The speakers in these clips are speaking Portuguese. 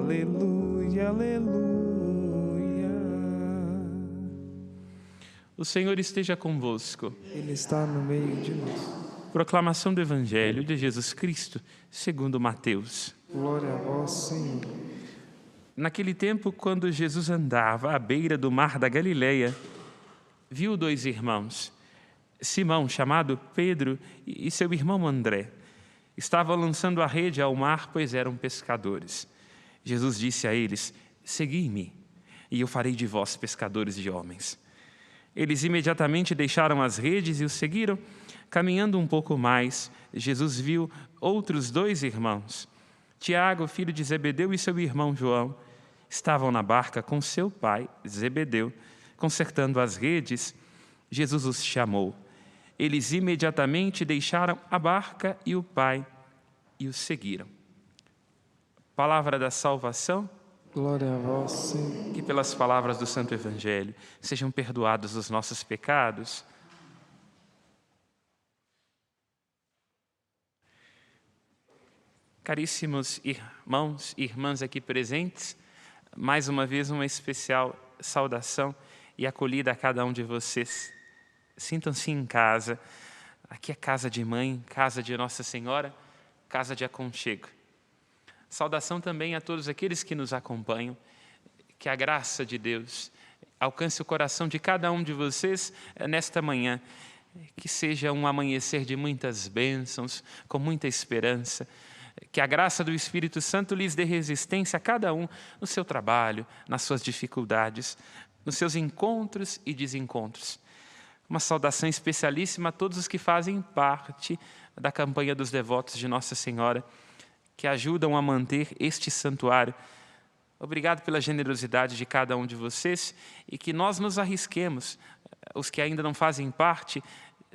Aleluia, aleluia. O Senhor esteja convosco. Ele está no meio de nós. Proclamação do Evangelho de Jesus Cristo, segundo Mateus. Glória a vós, Senhor. Naquele tempo, quando Jesus andava à beira do mar da Galileia, viu dois irmãos, Simão, chamado Pedro, e seu irmão André. Estavam lançando a rede ao mar, pois eram pescadores. Jesus disse a eles: segui-me, e eu farei de vós pescadores de homens. Eles imediatamente deixaram as redes e o seguiram. Caminhando um pouco mais, Jesus viu outros dois irmãos, Tiago, filho de Zebedeu, e seu irmão João. Estavam na barca com seu pai, Zebedeu, consertando as redes. Jesus os chamou. Eles imediatamente deixaram a barca e o pai e o seguiram. Palavra da salvação. Glória a vós, Senhor. Que pelas palavras do Santo Evangelho sejam perdoados os nossos pecados. Caríssimos irmãos e irmãs aqui presentes, mais uma vez uma especial saudação e acolhida a cada um de vocês. Sintam-se em casa. Aqui é casa de mãe, casa de Nossa Senhora, casa de aconchego. Saudação também a todos aqueles que nos acompanham. Que a graça de Deus alcance o coração de cada um de vocês nesta manhã. Que seja um amanhecer de muitas bênçãos, com muita esperança. Que a graça do Espírito Santo lhes dê resistência a cada um no seu trabalho, nas suas dificuldades, nos seus encontros e desencontros. Uma saudação especialíssima a todos os que fazem parte da campanha dos devotos de Nossa Senhora, que ajudam a manter este santuário. Obrigado pela generosidade de cada um de vocês e que nós nos arrisquemos, os que ainda não fazem parte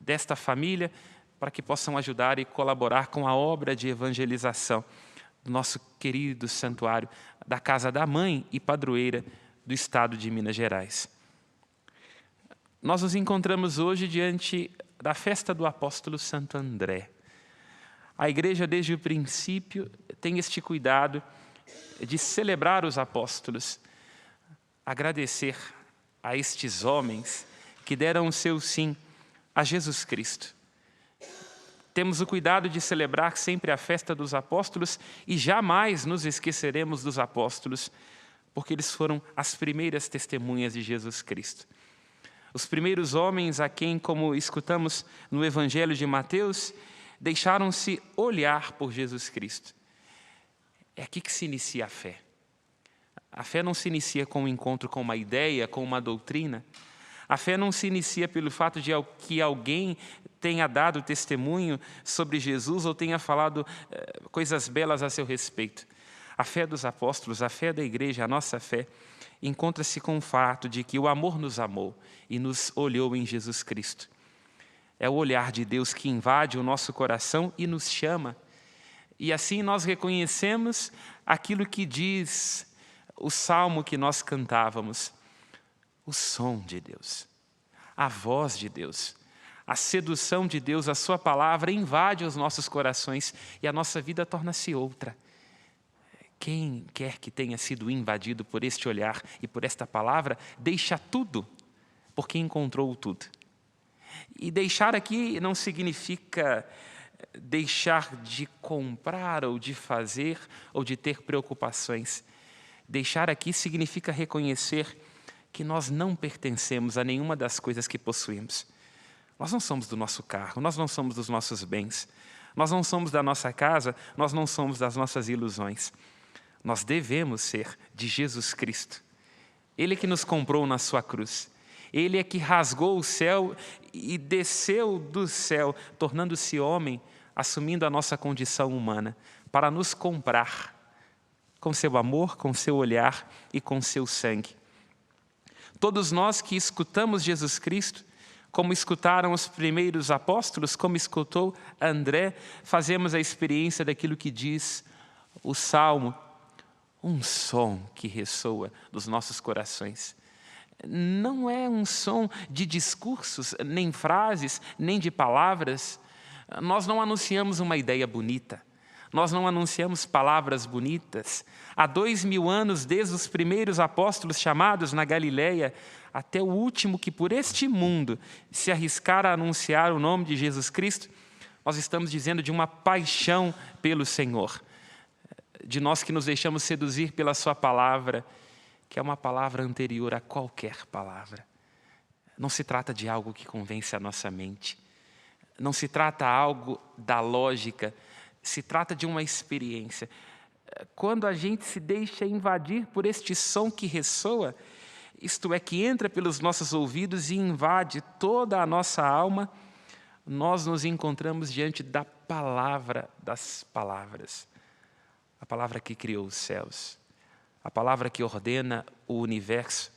desta família, para que possam ajudar e colaborar com a obra de evangelização do nosso querido santuário, da casa da mãe e padroeira do estado de Minas Gerais. Nós nos encontramos hoje diante da festa do apóstolo Santo André. A igreja, desde o princípio, tem este cuidado de celebrar os apóstolos, agradecer a estes homens que deram o seu sim a Jesus Cristo. Temos o cuidado de celebrar sempre a festa dos apóstolos e jamais nos esqueceremos dos apóstolos, porque eles foram as primeiras testemunhas de Jesus Cristo. Os primeiros homens a quem, como escutamos no Evangelho de Mateus, deixaram-se olhar por Jesus Cristo. É aqui que se inicia a fé. A fé não se inicia com um encontro com uma ideia, com uma doutrina. A fé não se inicia pelo fato de que alguém tenha dado testemunho sobre Jesus ou tenha falado coisas belas a seu respeito. A fé dos apóstolos, a fé da igreja, a nossa fé, encontra-se com o fato de que o amor nos amou e nos olhou em Jesus Cristo. É o olhar de Deus que invade o nosso coração e nos chama. E assim nós reconhecemos aquilo que diz o salmo que nós cantávamos. O som de Deus, a voz de Deus, a sedução de Deus, a sua palavra invade os nossos corações e a nossa vida torna-se outra. Quem quer que tenha sido invadido por este olhar e por esta palavra, deixa tudo, porque encontrou tudo. E deixar aqui não significa deixar de comprar ou de fazer ou de ter preocupações. Deixar aqui significa reconhecer que nós não pertencemos a nenhuma das coisas que possuímos. Nós não somos do nosso carro, nós não somos dos nossos bens, nós não somos da nossa casa, nós não somos das nossas ilusões. Nós devemos ser de Jesus Cristo. Ele que nos comprou na sua cruz. Ele é que rasgou o céu e desceu do céu, tornando-se homem, assumindo a nossa condição humana, para nos comprar com seu amor, com seu olhar e com seu sangue. Todos nós que escutamos Jesus Cristo, como escutaram os primeiros apóstolos, como escutou André, fazemos a experiência daquilo que diz o Salmo, um som que ressoa dos nossos corações. Não é um som de discursos, nem frases, nem de palavras. Nós não anunciamos uma ideia bonita. Nós não anunciamos palavras bonitas. Há 2000 anos, desde os primeiros apóstolos chamados na Galileia, até o último que por este mundo se arriscar a anunciar o nome de Jesus Cristo, nós estamos dizendo de uma paixão pelo Senhor, de nós que nos deixamos seduzir pela sua palavra, que é uma palavra anterior a qualquer palavra. Não se trata de algo que convence a nossa mente, não se trata algo da lógica, se trata de uma experiência. Quando a gente se deixa invadir por este som que ressoa, isto é, que entra pelos nossos ouvidos e invade toda a nossa alma, nós nos encontramos diante da palavra das palavras. A palavra que criou os céus, a palavra que ordena o universo,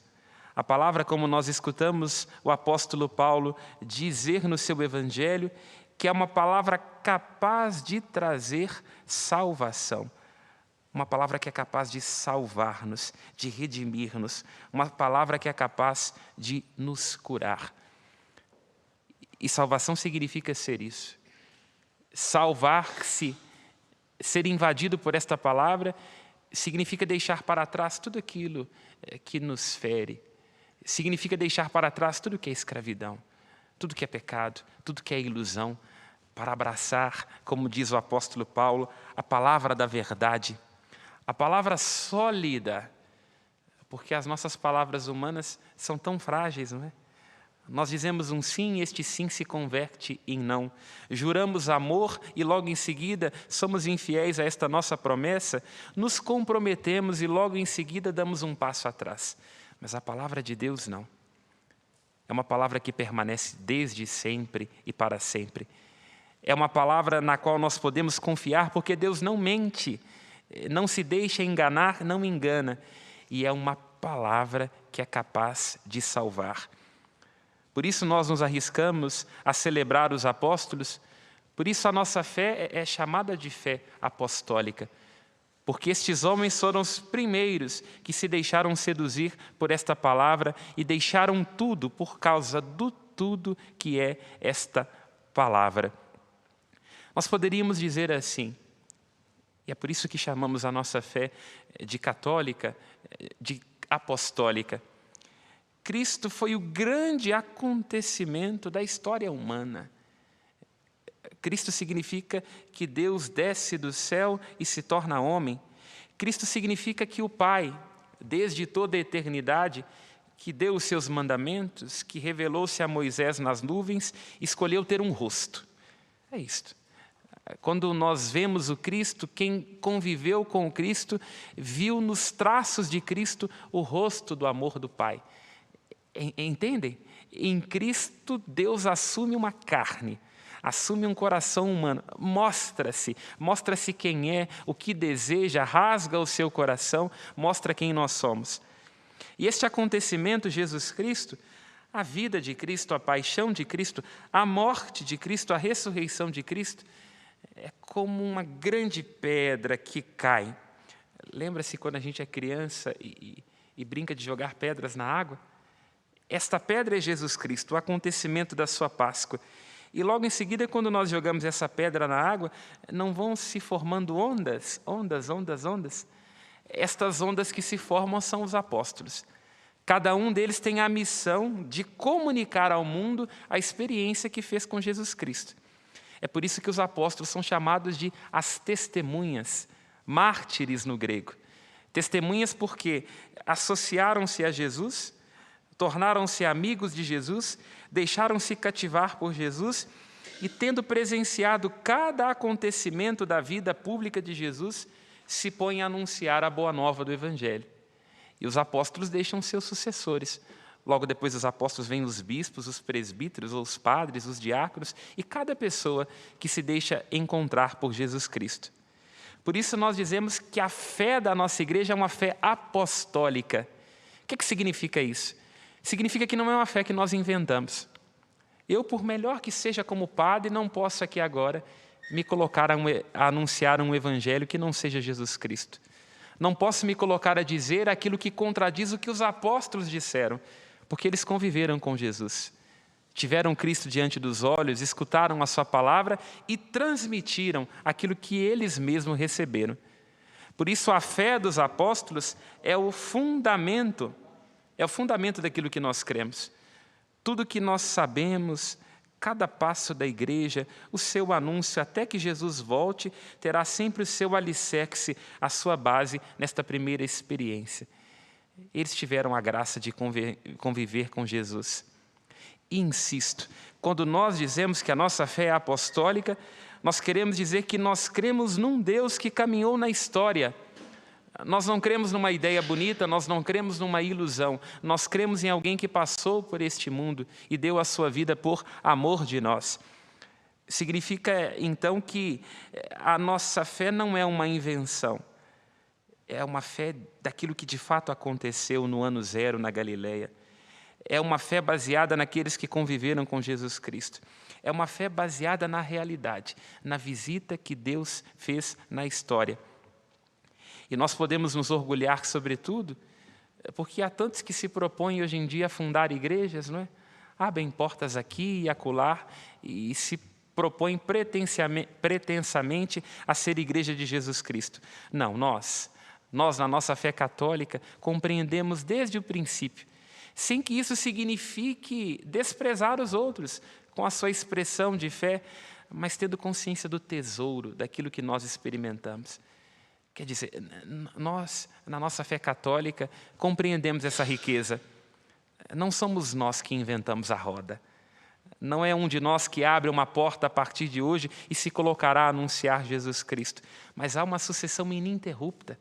a palavra como nós escutamos o apóstolo Paulo dizer no seu evangelho, que é uma palavra capaz de trazer salvação. Uma palavra que é capaz de salvar-nos, de redimir-nos. Uma palavra que é capaz de nos curar. E salvação significa ser isso. Salvar-se, ser invadido por esta palavra, significa deixar para trás tudo aquilo que nos fere. Significa deixar para trás tudo que é escravidão, tudo que é pecado, tudo que é ilusão, para abraçar, como diz o apóstolo Paulo, a palavra da verdade, a palavra sólida, porque as nossas palavras humanas são tão frágeis, não é? Nós dizemos um sim e este sim se converte em não. Juramos amor e logo em seguida somos infiéis a esta nossa promessa, nos comprometemos e logo em seguida damos um passo atrás. Mas a palavra de Deus não. É uma palavra que permanece desde sempre e para sempre. É uma palavra na qual nós podemos confiar, porque Deus não mente, não se deixa enganar, não engana. E é uma palavra que é capaz de salvar. Por isso nós nos arriscamos a celebrar os apóstolos, por isso a nossa fé é chamada de fé apostólica. Porque estes homens foram os primeiros que se deixaram seduzir por esta palavra e deixaram tudo por causa do tudo que é esta palavra. Nós poderíamos dizer assim, e é por isso que chamamos a nossa fé de católica, de apostólica. Cristo foi o grande acontecimento da história humana. Cristo significa que Deus desce do céu e se torna homem. Cristo significa que o Pai, desde toda a eternidade, que deu os seus mandamentos, que revelou-se a Moisés nas nuvens, escolheu ter um rosto. É isto. Quando nós vemos o Cristo, quem conviveu com o Cristo, viu nos traços de Cristo o rosto do amor do Pai. Entendem? Em Cristo, Deus assume uma carne, assume um coração humano, mostra-se quem é, o que deseja, rasga o seu coração, mostra quem nós somos. E este acontecimento, Jesus Cristo, a vida de Cristo, a paixão de Cristo, a morte de Cristo, a ressurreição de Cristo, é como uma grande pedra que cai. Lembra-se quando a gente é criança e brinca de jogar pedras na água? Esta pedra é Jesus Cristo, o acontecimento da sua Páscoa. E logo em seguida, quando nós jogamos essa pedra na água, não vão se formando ondas. Estas ondas que se formam são os apóstolos. Cada um deles tem a missão de comunicar ao mundo a experiência que fez com Jesus Cristo. É por isso que os apóstolos são chamados de as testemunhas, mártires no grego. Testemunhas porque associaram-se a Jesus, tornaram-se amigos de Jesus, deixaram-se cativar por Jesus e, tendo presenciado cada acontecimento da vida pública de Jesus, se põem a anunciar a boa nova do Evangelho. E os apóstolos deixam seus sucessores. Logo depois dos apóstolos vêm os bispos, os presbíteros, os padres, os diáconos e cada pessoa que se deixa encontrar por Jesus Cristo. Por isso nós dizemos que a fé da nossa igreja é uma fé apostólica. O que significa isso? Significa que não é uma fé que nós inventamos. Eu, por melhor que seja como padre, não posso aqui agora me colocar a anunciar um evangelho que não seja Jesus Cristo. Não posso me colocar a dizer aquilo que contradiz o que os apóstolos disseram, porque eles conviveram com Jesus. tiveram Cristo diante dos olhos, escutaram a sua palavra e transmitiram aquilo que eles mesmos receberam. Por isso a fé dos apóstolos é o fundamento daquilo que nós cremos. Tudo que nós sabemos, cada passo da igreja, o seu anúncio até que Jesus volte, terá sempre o seu alicerce, a sua base nesta primeira experiência. Eles tiveram a graça de conviver com Jesus. E insisto, quando nós dizemos que a nossa fé é apostólica, nós queremos dizer que nós cremos num Deus que caminhou na história. Nós não cremos numa ideia bonita, nós não cremos numa ilusão. Nós cremos em alguém que passou por este mundo e deu a sua vida por amor de nós. Significa, então, que a nossa fé não é uma invenção. É uma fé daquilo que de fato aconteceu no ano zero na Galileia. É uma fé baseada naqueles que conviveram com Jesus Cristo. É uma fé baseada na realidade, na visita que Deus fez na história. E nós podemos nos orgulhar, sobretudo, porque há tantos que se propõem hoje em dia a fundar igrejas, não é? Abrem portas aqui e acolá e se propõem pretensamente a ser igreja de Jesus Cristo. Não, nós na nossa fé católica, compreendemos desde o princípio, sem que isso signifique desprezar os outros com a sua expressão de fé, mas tendo consciência do tesouro, daquilo que nós experimentamos. Quer dizer, nós, na nossa fé católica, compreendemos essa riqueza. Não somos nós que inventamos a roda. Não é um de nós que abre uma porta a partir de hoje e se colocará a anunciar Jesus Cristo. Mas há uma sucessão ininterrupta.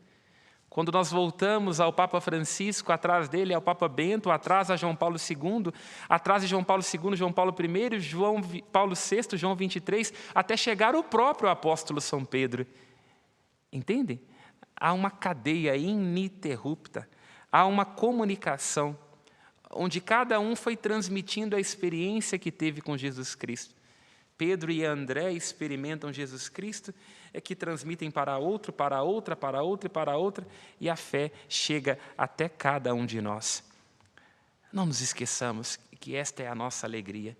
Quando nós voltamos ao Papa Francisco, atrás dele ao Papa Bento, atrás a João Paulo II, atrás de João Paulo II, João Paulo I, João Paulo VI, João 23, até chegar o próprio apóstolo São Pedro. Entendem? Há uma cadeia ininterrupta, há uma comunicação, onde cada um foi transmitindo a experiência que teve com Jesus Cristo. Pedro e André experimentam Jesus Cristo, que transmitem para outro, para outra, para outra e para outra, e a fé chega até cada um de nós. Não nos esqueçamos que esta é a nossa alegria.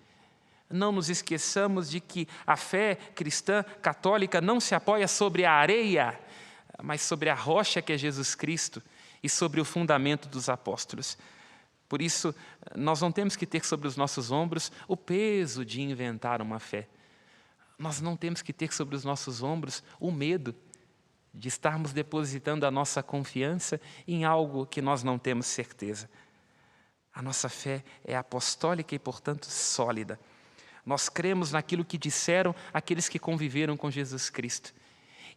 Não nos esqueçamos de que a fé cristã católica não se apoia sobre a areia, mas sobre a rocha que é Jesus Cristo e sobre o fundamento dos apóstolos. Por isso, nós não temos que ter sobre os nossos ombros o peso de inventar uma fé. Nós não temos que ter sobre os nossos ombros o medo de estarmos depositando a nossa confiança em algo que nós não temos certeza. A nossa fé é apostólica e, portanto, sólida. Nós cremos naquilo que disseram aqueles que conviveram com Jesus Cristo.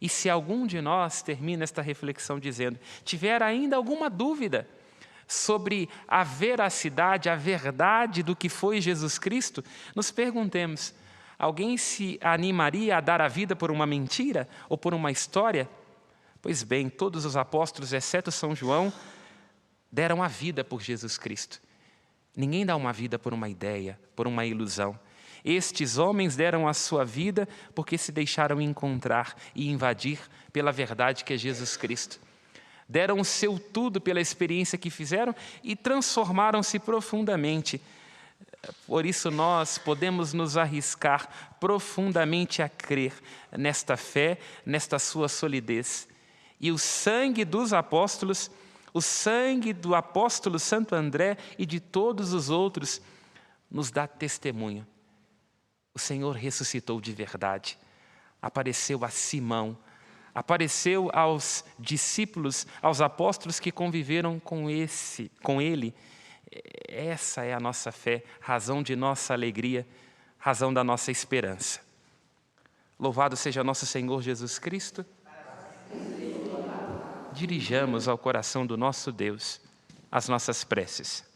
E se algum de nós termina esta reflexão dizendo, tiver ainda alguma dúvida sobre a veracidade, a verdade do que foi Jesus Cristo, nos perguntemos, alguém se animaria a dar a vida por uma mentira ou por uma história? Pois bem, todos os apóstolos, exceto São João, deram a vida por Jesus Cristo. Ninguém dá uma vida por uma ideia, por uma ilusão. Estes homens deram a sua vida porque se deixaram encontrar e invadir pela verdade que é Jesus Cristo. Deram o seu tudo pela experiência que fizeram e transformaram-se profundamente. Por isso nós podemos nos arriscar profundamente a crer nesta fé, nesta sua solidez. E o sangue dos apóstolos, o sangue do apóstolo Santo André e de todos os outros, nos dá testemunho. O Senhor ressuscitou de verdade, apareceu a Simão, apareceu aos discípulos, aos apóstolos que conviveram com Ele. Essa é a nossa fé, razão de nossa alegria, razão da nossa esperança. Louvado seja nosso Senhor Jesus Cristo. Dirijamos ao coração do nosso Deus as nossas preces.